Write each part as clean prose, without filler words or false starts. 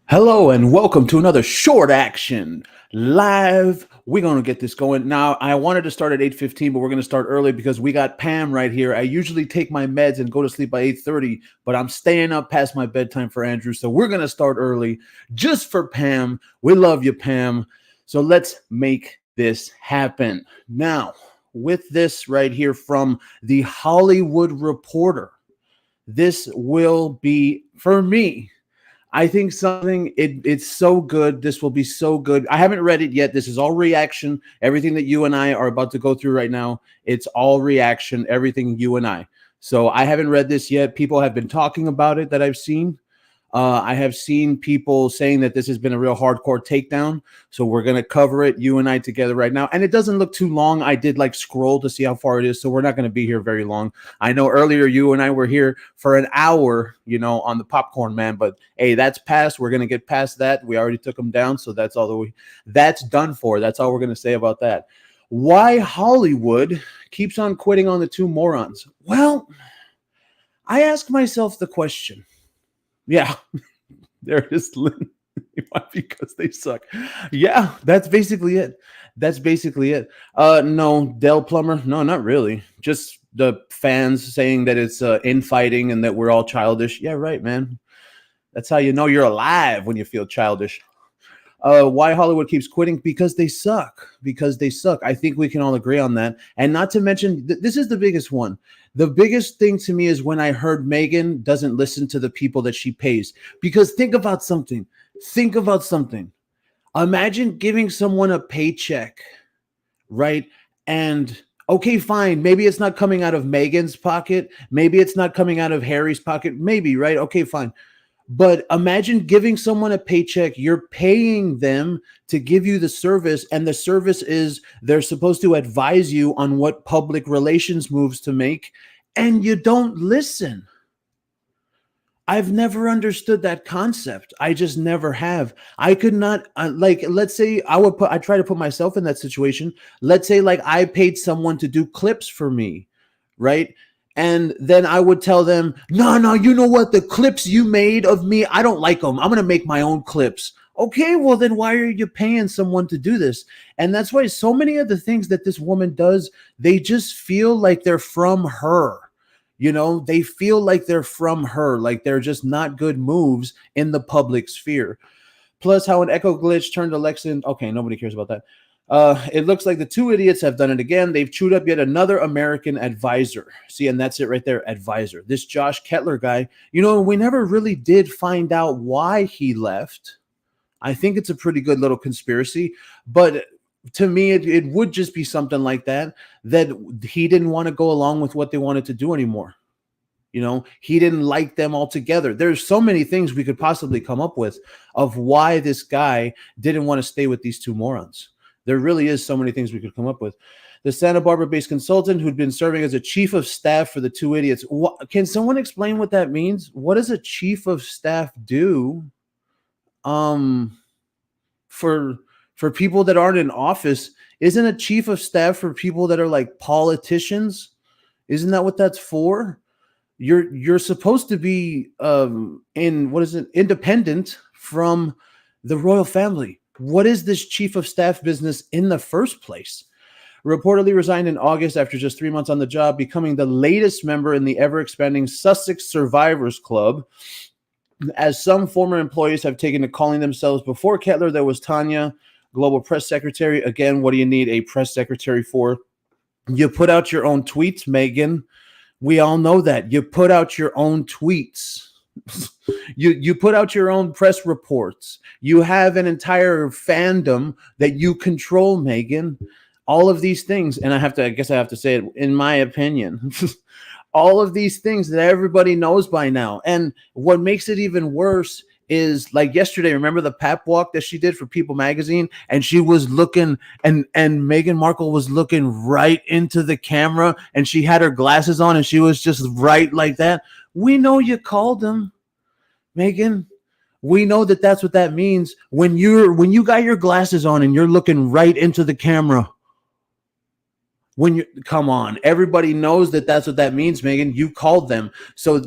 Hello and welcome to another short action live. We're going to get this going. Now, I wanted to start at 8:15, but we're going to start early because we got Pam right here. I usually take my meds and go to sleep by 8:30, but I'm staying up past my bedtime for Andrew. So we're going to start early just for Pam. We love you, Pam. So let's make this happen. Now, with this right here from the Hollywood Reporter, this will be, for me, I think it's so good. This will be so good. I haven't read it yet. This is all reaction. Everything that you and I are about to go through right now, it's all reaction, everything you and I. So I haven't read this yet. People have been talking about it that I've seen. I have seen people saying that this has been a real hardcore takedown. So we're going to cover it, you and I together right now. And it doesn't look too long. I did scroll to see how far it is. So we're not going to be here very long. I know earlier you and I were here for an hour, on the Popcorn Man. But hey, that's past. We're going to get past that. We already took them down. So that's that's done for. That's all we're going to say about that. Why Hollywood keeps on quitting on the two morons? Well, I ask myself the question. Yeah, there it is, Lynn. Because they suck. Yeah, that's basically it. No, Del Plummer. No, not really. Just the fans saying that it's infighting and that we're all childish. Yeah, right, man. That's how you know you're alive, when you feel childish. Why Hollywood keeps quitting? Because they suck. I think we can all agree on that. And not to mention, this is the biggest one. The biggest thing to me is when I heard Meghan doesn't listen to the people that she pays. Because think about something. Imagine giving someone a paycheck, right? And okay, fine. Maybe it's not coming out of Meghan's pocket. Maybe it's not coming out of Harry's pocket. Maybe, right? Okay, fine. But imagine giving someone a paycheck. You're paying them to give you the service, and the service is they're supposed to advise you on what public relations moves to make, and you don't listen. I've never understood that concept. I just never have. I could not let's say I try to put myself in that situation. Let's say I paid someone to do clips for me, right? And then I would tell them, no, you know what? The clips you made of me, I don't like them. I'm going to make my own clips. Okay, well, then why are you paying someone to do this? And that's why so many of the things that this woman does, they just feel like they're from her. They feel like they're from her, like they're just not good moves in the public sphere. Plus, how an echo glitch turned Alexa. Okay, nobody cares about that. It looks like the two idiots have done it again. They've chewed up yet another American advisor. See, and that's it right there, advisor. This Josh Kettler guy, we never really did find out why he left. I think it's a pretty good little conspiracy. But to me, it would just be something like that he didn't want to go along with what they wanted to do anymore. He didn't like them altogether. There's so many things we could possibly come up with of why this guy didn't want to stay with these two morons. There really is so many things we could come up with. The Santa Barbara-based consultant who'd been serving as a chief of staff for the two idiots. Can someone explain what that means? What does a chief of staff do? For people that aren't in office, isn't a chief of staff for people that are like politicians? Isn't that what that's for? You're supposed to be independent from the royal family. What is this chief of staff business in the first place? Reportedly resigned in August after just 3 months on the job, becoming the latest member in the ever-expanding Sussex Survivors Club. As some former employees have taken to calling themselves. Before Kettler, there was Tanya, global press secretary. Again, what do you need a press secretary for? You put out your own tweets, Meghan. We all know that. You put out your own tweets. You put out your own press reports. You have an entire fandom that you control, Meghan. All of these things, and I guess I have to say it, in my opinion, all of these things that everybody knows by now. And what makes it even worse is like yesterday, remember the pap walk that she did for People magazine? And she was looking, and Meghan Markle was looking right into the camera, and she had her glasses on, and she was just right like that. We know you called them, Meghan. We know that that's what that means. When you got your glasses on and you're looking right into the camera. Come on, everybody knows that that's what that means, Meghan. You called them. So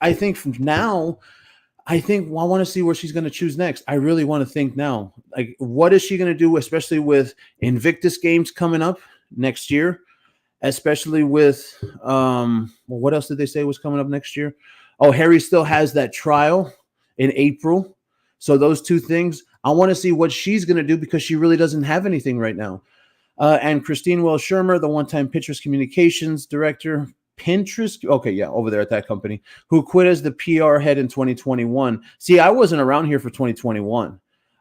I think from now, I think I want to see where she's going to choose next. I really want to think now. Like, what is she going to do, especially with Invictus Games coming up next year? Especially with well, what else did they say was coming up next year? Oh, Harry still has that trial in April. So those two things, I want to see what she's going to do because she really doesn't have anything right now. And Christine Wells Shermer, the one-time Pinterest communications director, Pinterest, okay, yeah, over there at that company, who quit as the PR head in 2021. See, I wasn't around here for 2021.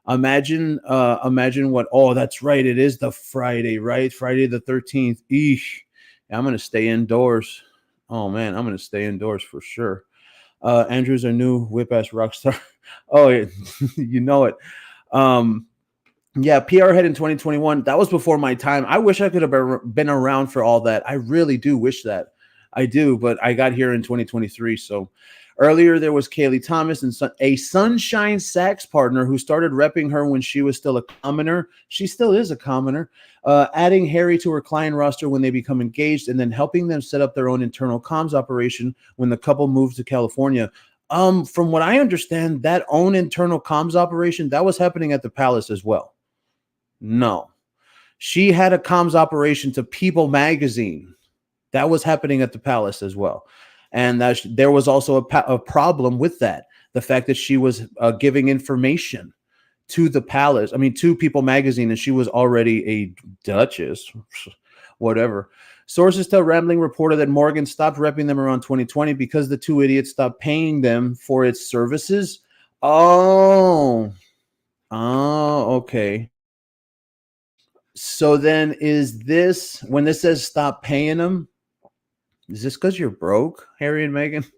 Imagine what. Oh, that's right. It is the Friday, right? Friday the 13th. Eesh. I'm gonna stay indoors. Oh man, I'm gonna stay indoors for sure. Andrew's our new whip ass rock star. Oh, you know it. Yeah, PR head in 2021. That was before my time. I wish I could have been around for all that. I really do wish that. I do, but I got here in 2023. So earlier there was Kaylee Thomas and a Sunshine Sax partner who started repping her when she was still a commoner. She still is a commoner. Adding Harry to her client roster when they become engaged, and then helping them set up their own internal comms operation when the couple moved to California. From what I understand, that own internal comms operation, that was happening at the Palace as well. No, she had a comms operation to People magazine. That was happening at the Palace as well. And there was also a problem with that. The fact that she was giving information to the Palace, to People magazine, and she was already a Duchess, whatever. Sources tell Rambling Reporter that Morgan stopped repping them around 2020 because the two idiots stopped paying them for its services. Oh, okay. So then is this, when this says stop paying them, is this because you're broke, Harry and Meghan?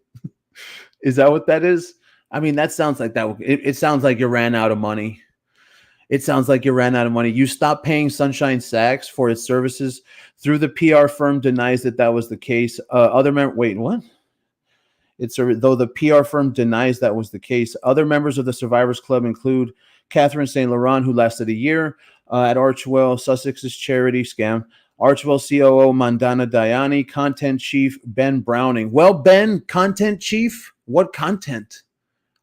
Is that what that is? That sounds like that. It sounds like you ran out of money. It sounds like you ran out of money. You stopped paying Sunshine Sax for its services. Through the PR firm denies that was the case. Wait, what? Though the PR firm denies that was the case. Other members of the Survivors Club include Catherine St. Laurent, who lasted a year at Archwell, Sussex's charity scam. Archwell COO Mandana Dayani, content chief Ben Browning. Well, Ben, content chief, what content?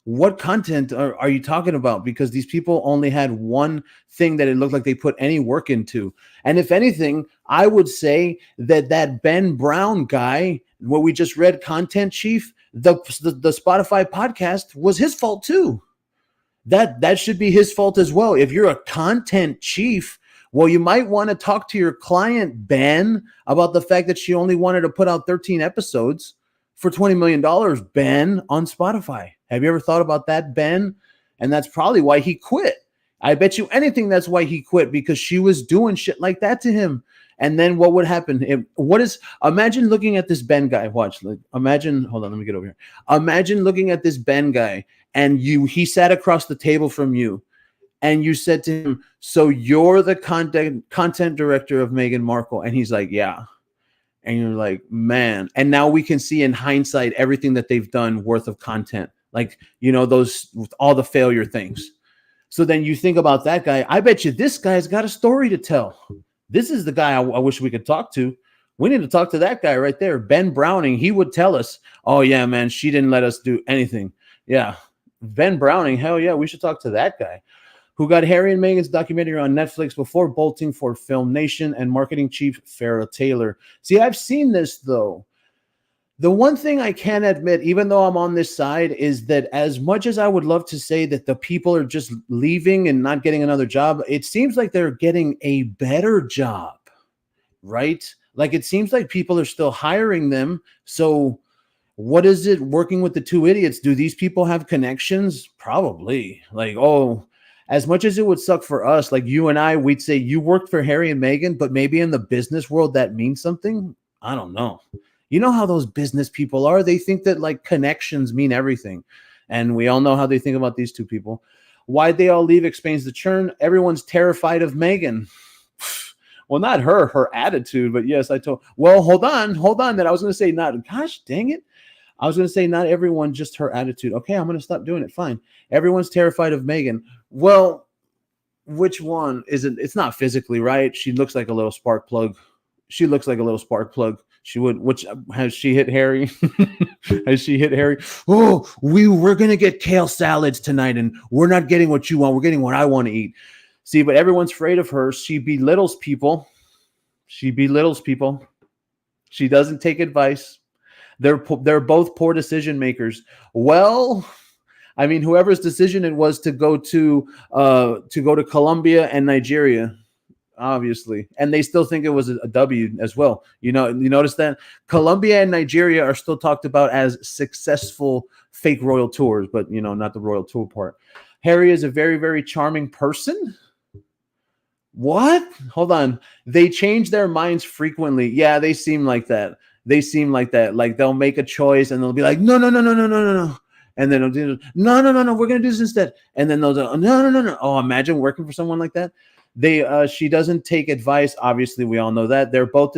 What content are you talking about? Because these people only had one thing that it looked like they put any work into. And if anything, I would say that Ben Brown guy, what we just read, content chief, the Spotify podcast was his fault too. That should be his fault as well. If you're a content chief, well, you might want to talk to your client, Ben, about the fact that she only wanted to put out 13 episodes for $20 million, Ben, on Spotify. Have you ever thought about that, Ben? And that's probably why he quit. I bet you anything that's why he quit, because she was doing shit like that to him. And then what would happen? Imagine looking at this Ben guy. Watch. Hold on, let me get over here. Imagine looking at this Ben guy, and he sat across the table from you, and you said to him, so you're the content director of Meghan Markle? And he's like, yeah. And you're like, man. And now we can see in hindsight everything that they've done worth of content. Like, those, with all the failure things. So then you think about that guy. I bet you this guy's got a story to tell. This is the guy I wish we could talk to. We need to talk to that guy right there. Ben Browning. He would tell us, oh yeah, man, she didn't let us do anything. Yeah. Ben Browning. Hell yeah. We should talk to that guy, who got Harry and Meghan's documentary on Netflix before bolting for Film Nation, and marketing chief Farrah Taylor. See, I've seen this though. The one thing I can admit, even though I'm on this side, is that as much as I would love to say that the people are just leaving and not getting another job, it seems like they're getting a better job, right? Like, it seems like people are still hiring them. So what is it working with the two idiots? Do these people have connections? Probably. Like, oh, as much as it would suck for us, like you and I, we'd say you worked for Harry and Meghan, but maybe in the business world that means something. I don't know. You know how those business people are. They think that like connections mean everything. And we all know how they think about these two people. Why'd they all leave explains the churn. Everyone's terrified of Meghan. Well, not her attitude, but yes, well, hold on. That I was going to say gosh, dang it. I was going to say not everyone, just her attitude. Okay, I'm going to stop doing it. Fine. Everyone's terrified of Meghan. Well, which one is it? It's not physically, right? She looks like a little spark plug. She would. Which has she hit Harry? Has she hit Harry? Oh, we're gonna get kale salads tonight, and we're not getting what you want. We're getting what I want to eat. See, but everyone's afraid of her. She belittles people. She belittles people. She doesn't take advice. They're both poor decision makers. Well, I mean, whoever's decision it was to go to Colombia and Nigeria, obviously, and they still think it was a W as well. You notice that Colombia and Nigeria are still talked about as successful fake royal tours, but not the royal tour part. Harry is a very, very charming person. What? Hold on. They change their minds frequently. Yeah, they seem like that. Like they'll make a choice and they'll be like, no. And then they'll do, no, we're going to do this instead. And then they'll do, no. Oh, imagine working for someone like that. She doesn't take advice. Obviously, we all know that. They're poor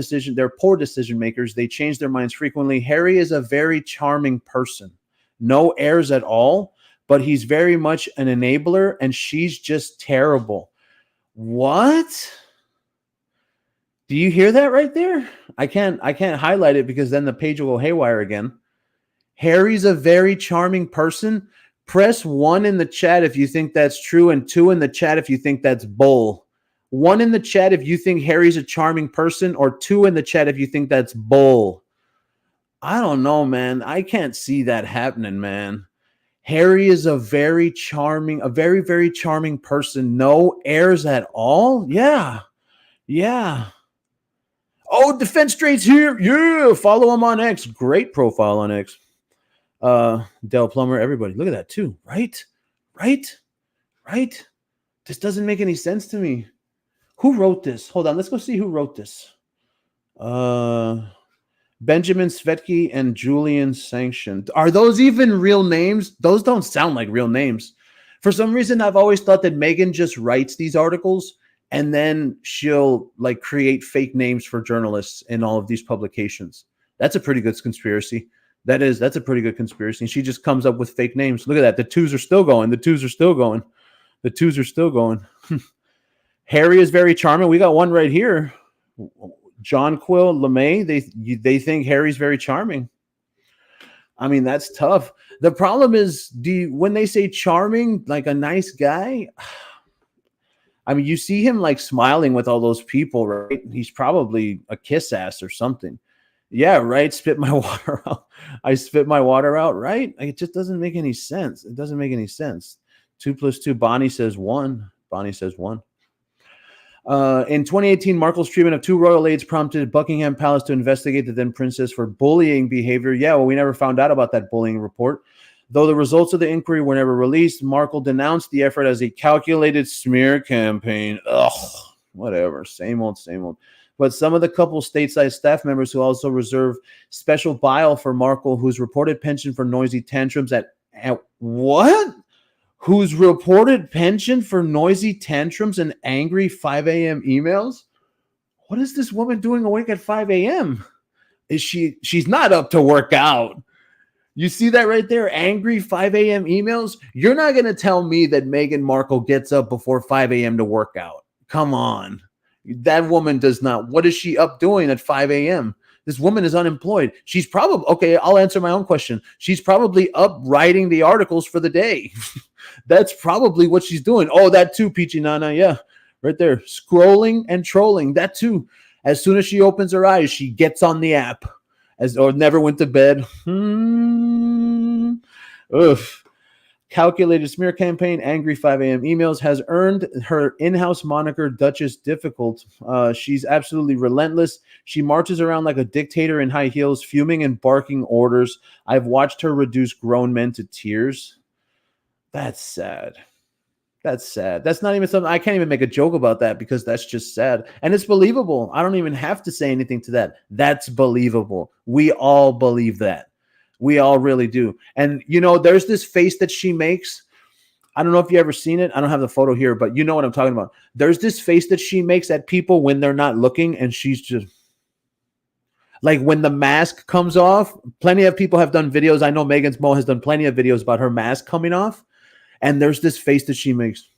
decision makers. They change their minds frequently. Harry is a very charming person. No airs at all, but he's very much an enabler, and she's just terrible. What? Do you hear that right there? I can't highlight it because then the page will go haywire again. Harry's a very charming person. Press 1 in the chat if you think that's true, and 2 in the chat if you think that's bull. 1 in the chat if you think Harry's a charming person, or 2 in the chat if you think that's bull. I don't know, man. I can't see that happening, man. Harry is a very, very charming person. No airs at all. Yeah. Oh, Defense Straight's here. Yeah. Follow him on X. Great profile on X. Del Plummer, everybody. Look at that too. Right? This doesn't make any sense to me. Who wrote this? Hold on. Let's go see who wrote this. Benjamin Svetky and Julian Sanctioned. Are those even real names? Those don't sound like real names. For some reason, I've always thought that Meghan just writes these articles and then she'll like create fake names for journalists in all of these publications. That's a pretty good conspiracy. That's a pretty good conspiracy. And she just comes up with fake names. Look at that. The twos are still going. Harry is very charming. We got one right here. John Quill LeMay, they think Harry's very charming. I mean, that's tough. The problem is, when they say charming, like a nice guy, I mean, you see him like smiling with all those people, right? He's probably a kiss ass or something. Yeah, right. Spit my water out. I spit my water out, right? It just doesn't make any sense. It doesn't make any sense. 2 + 2. Bonnie says 1. In 2018, Markle's treatment of 2 royal aides prompted Buckingham Palace to investigate the then princess for bullying behavior. Yeah, well, we never found out about that bullying report. Though the results of the inquiry were never released, Markle denounced the effort as a calculated smear campaign. Ugh, whatever. Same old. But some of the couple's stateside staff members who also reserve special bile for Markle, whose reported penchant for noisy tantrums at what? Who's reported penchant for noisy tantrums and angry 5 a.m. emails? What is this woman doing awake at 5 a.m.? She's not up to work out. You see that right there? Angry 5 a.m. emails? You're not going to tell me that Meghan Markle gets up before 5 a.m. to work out. Come on. That woman does not. What is she up doing at 5 a.m.? This woman is unemployed. She's probably, okay, I'll answer my own question. She's probably up writing the articles for the day. That's probably what she's doing. Oh, that too, Peachy Nana. Yeah, right there. Scrolling and trolling. That too. As soon as she opens her eyes, she gets on the app. Or never went to bed. Calculated smear campaign, angry 5 a.m. emails has earned her in-house moniker Duchess Difficult. She's absolutely relentless. She marches around like a dictator in high heels, fuming and barking orders. I've watched her reduce grown men to tears. That's sad. That's not even something, I can't even make a joke about that because that's just sad. And it's believable. I don't even have to say anything to that. That's believable. We all believe that. We all really do. And, there's this face that she makes. I don't know if you ever seen it. I don't have the photo here, but you know what I'm talking about. There's this face that she makes at people when they're not looking, and she's just like when the mask comes off. Plenty of people have done videos. I know Meghan's Mo has done plenty of videos about her mask coming off. And there's this face that she makes.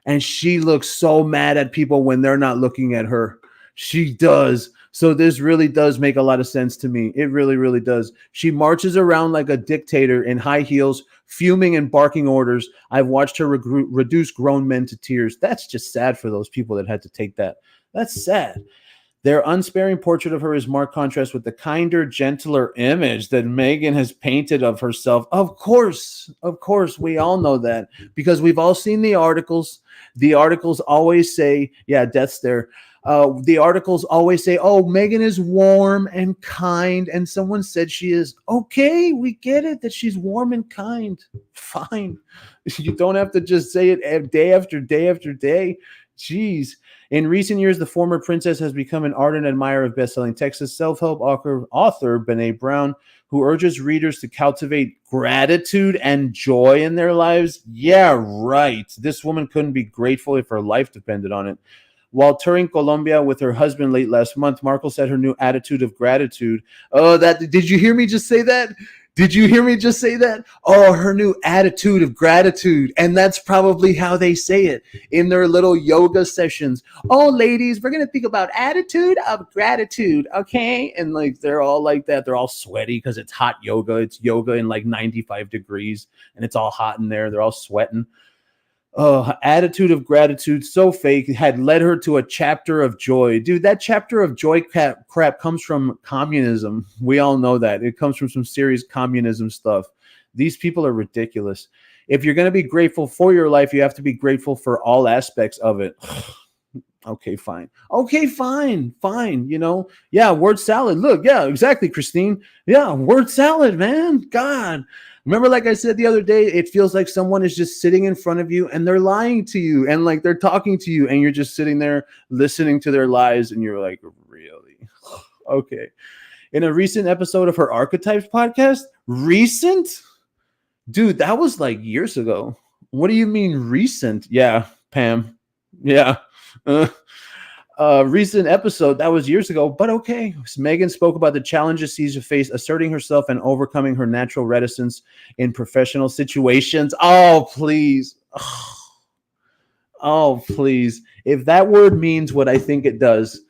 And she looks so mad at people when they're not looking at her. She does. So this really does make a lot of sense to me. It really, really does. She marches around like a dictator in high heels, fuming and barking orders. I've watched her reduce grown men to tears. That's just sad for those people that had to take that. That's sad. Their unsparing portrait of her is marked contrast with the kinder, gentler image that Meghan has painted of herself. Of course, we all know that because we've all seen the articles. The articles always say, yeah, death's there. The articles always say, oh, Meghan is warm and kind. And someone said she is. Okay, we get it that she's warm and kind. Fine. You don't have to just say it day after day after day. Jeez. In recent years, the former princess has become an ardent admirer of best-selling Texas self-help author Brené Brown, who urges readers to cultivate gratitude and joy in their lives. Yeah, right. This woman couldn't be grateful if her life depended on it. While touring Colombia with her husband late last month, Markle said her new attitude of gratitude. Oh, did you hear me just say that? Did you hear me just say that? Oh, her new attitude of gratitude. And that's probably how they say it in their little yoga sessions. Oh, ladies, we're going to think about attitude of gratitude. Okay. And like, they're all like that. They're all sweaty because it's hot yoga. It's yoga in like 95 degrees and it's all hot in there. They're all sweating. Attitude of gratitude, so fake, had led her to a chapter of joy. Dude, that chapter of joy crap comes from communism. We all know that. It comes from some serious communism stuff. These people are ridiculous. If you're going to be grateful for your life, you have to be grateful for all aspects of it. Okay, fine. You know, yeah, word salad. Look, yeah, exactly, Christine. Yeah, word salad, man. God. Remember, like I said the other day, it feels like someone is just sitting in front of you and they're lying to you and like they're talking to you and you're just sitting there listening to their lies and you're like, really? Okay. In a recent episode of her Archetypes podcast, recent? Dude, that was like years ago. What do you mean recent? Yeah, Pam. Yeah. Recent episode that was years ago, but okay. Meghan spoke about the challenges she's faced asserting herself and overcoming her natural reticence in professional situations. Oh, please. Oh, please. If that word means what I think it does,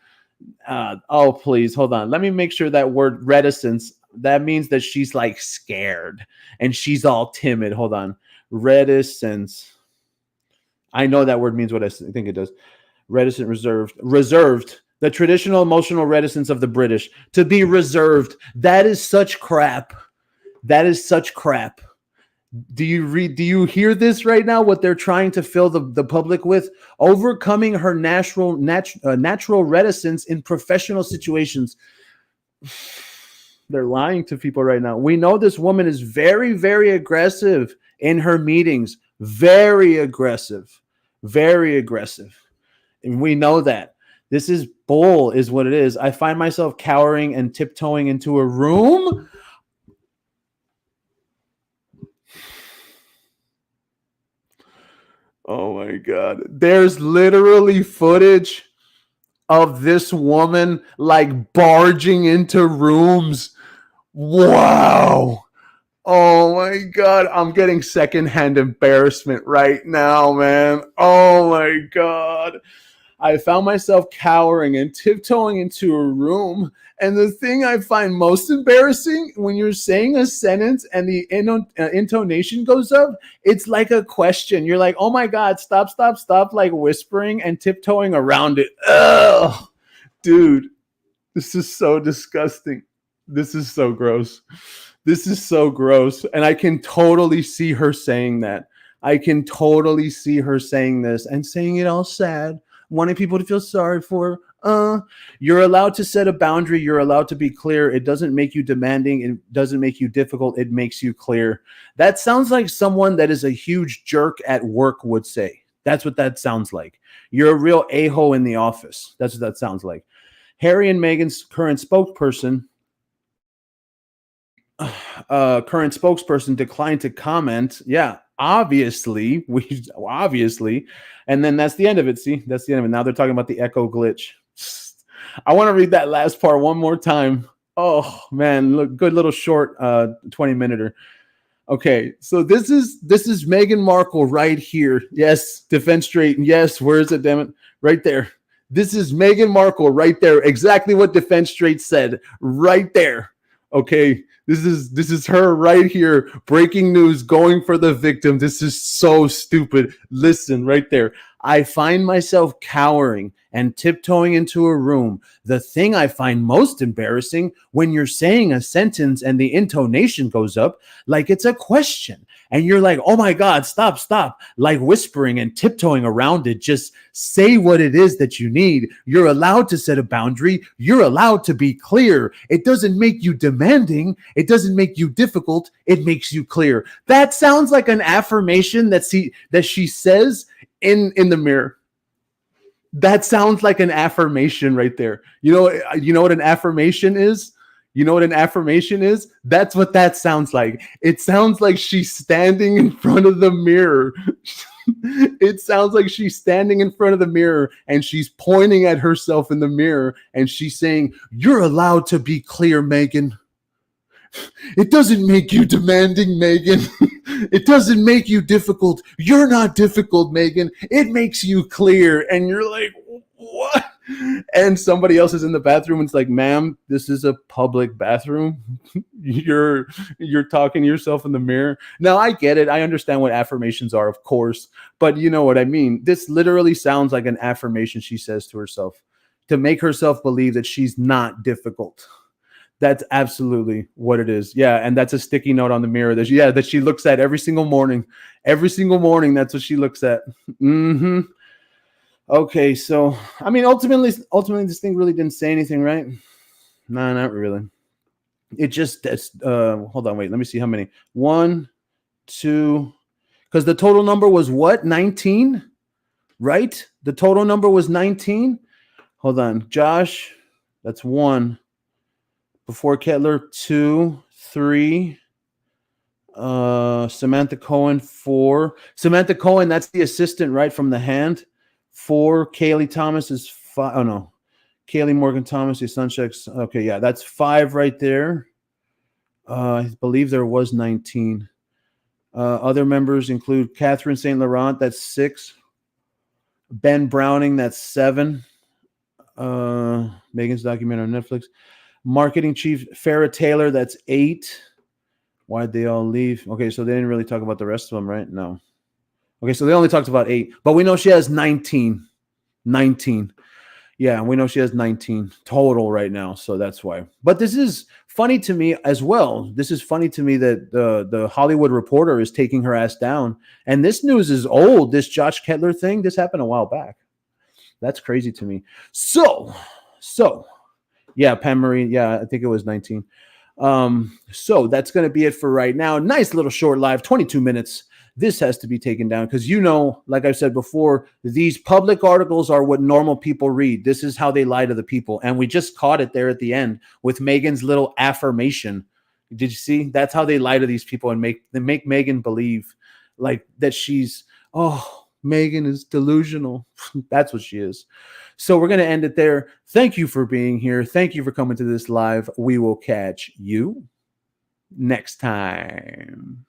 oh, please, hold on. Let me make sure that word reticence, that means that she's like scared and she's all timid. Hold on. Reticence. I know that word means what I think it does. Reticent, reserved, the traditional emotional reticence of the British to be reserved. That is such crap. Do you hear this right now? What they're trying to fill the public with? Overcoming her natural reticence in professional situations. They're lying to people right now. We know this woman is very, very aggressive in her meetings. Very aggressive. And we know that. This is bull is what it is. I find myself cowering and tiptoeing into a room. Oh my God. There's literally footage of this woman like barging into rooms. Wow. Oh my God. I'm getting secondhand embarrassment right now, man. Oh my God. I found myself cowering and tiptoeing into a room. And the thing I find most embarrassing when you're saying a sentence and the intonation goes up, it's like a question. You're like, oh my God, stop, like whispering and tiptoeing around it. Ugh, dude, this is so disgusting. This is so gross. And I can totally see her saying that. I can totally see her saying this and saying it all sad, wanting people to feel sorry for her. You're allowed to set a boundary. You're allowed to be clear. It doesn't make you demanding. It doesn't make you difficult. It makes you clear. That sounds like someone that is a huge jerk at work would say. That's what that sounds like. You're a real a-hole in the office. That's what that sounds like. Harry and Meghan's current spokesperson declined to comment. Yeah, obviously. And then that's the end of it. See, that's the end of it. Now they're talking about the echo glitch. I want to read that last part one more time. Oh man, look, good little short 20-minute. Okay, so this is Meghan Markle right here. Yes, defense straight. Yes, where is it? Damn it, right there. This is Meghan Markle right there. Exactly what Defense Straight said right there. Okay, this is her right here. Breaking news, going for the victim. This is so stupid. Listen right there. I find myself cowering and tiptoeing into a room. The thing I find most embarrassing when you're saying a sentence and the intonation goes up like it's a question. And you're like, oh my God, stop, like whispering and tiptoeing around it. Just say what it is that you need. You're allowed to set a boundary. You're allowed to be clear. It doesn't make you demanding. It doesn't make you difficult. It makes you clear. That sounds like an affirmation that she says in the mirror. That sounds like an affirmation right there. You know what an affirmation is? You know what an affirmation is? That's what that sounds like. It sounds like she's standing in front of the mirror. It sounds like she's standing in front of the mirror and she's pointing at herself in the mirror and she's saying, "You're allowed to be clear, Meghan. It doesn't make you demanding, Meghan. It doesn't make you difficult. You're not difficult, Meghan. It makes you clear." And you're like, what? And somebody else is in the bathroom and it's like, "Ma'am, this is a public bathroom. You're talking to yourself in the mirror." Now, I get it. I understand what affirmations are, of course. But you know what I mean? This literally sounds like an affirmation she says to herself to make herself believe that she's not difficult. That's absolutely what it is. Yeah, and that's a sticky note on the mirror that she looks at every single morning. Every single morning, that's what she looks at. Mm-hmm. Okay, so I mean, ultimately, this thing really didn't say anything, right? No, not really. It just hold on, wait. Let me see how many. 1, 2, because the total number was what? 19, right? The total number was 19. Hold on, Josh. That's 1. Before Kettler, 2, 3. Samantha Cohen, 4. Samantha Cohen, that's the assistant, right, from The Hand. 4. Kaylee Thomas is 5. Oh no, Kaylee Morgan Thomas, the Sunchecks. Okay, yeah, that's 5 right there. I believe there was 19. Other members include Catherine St. Laurent, that's 6. Ben Browning, that's 7. Meghan's documentary on Netflix. Marketing chief Farrah Taylor, that's 8. Why'd they all leave? Okay, so they didn't really talk about the rest of them, right? No. Okay, so they only talked about 8, but we know she has 19. 19. Yeah, we know she has 19 total right now, so that's why. But this is funny to me as well. This is funny to me that the Hollywood Reporter is taking her ass down. And this news is old. This Josh Kettler thing, this happened a while back. That's crazy to me. So, yeah, Pam Marie, yeah, I think it was 19. So that's going to be it for right now. Nice little short live, 22 minutes. This has to be taken down because, like I said before, these public articles are what normal people read. This is how they lie to the people. And we just caught it there at the end with Meghan's little affirmation. Did you see? That's how they lie to these people and make Meghan believe like that Meghan is delusional. That's what she is. So we're going to end it there. Thank you for being here. Thank you for coming to this live. We will catch you next time.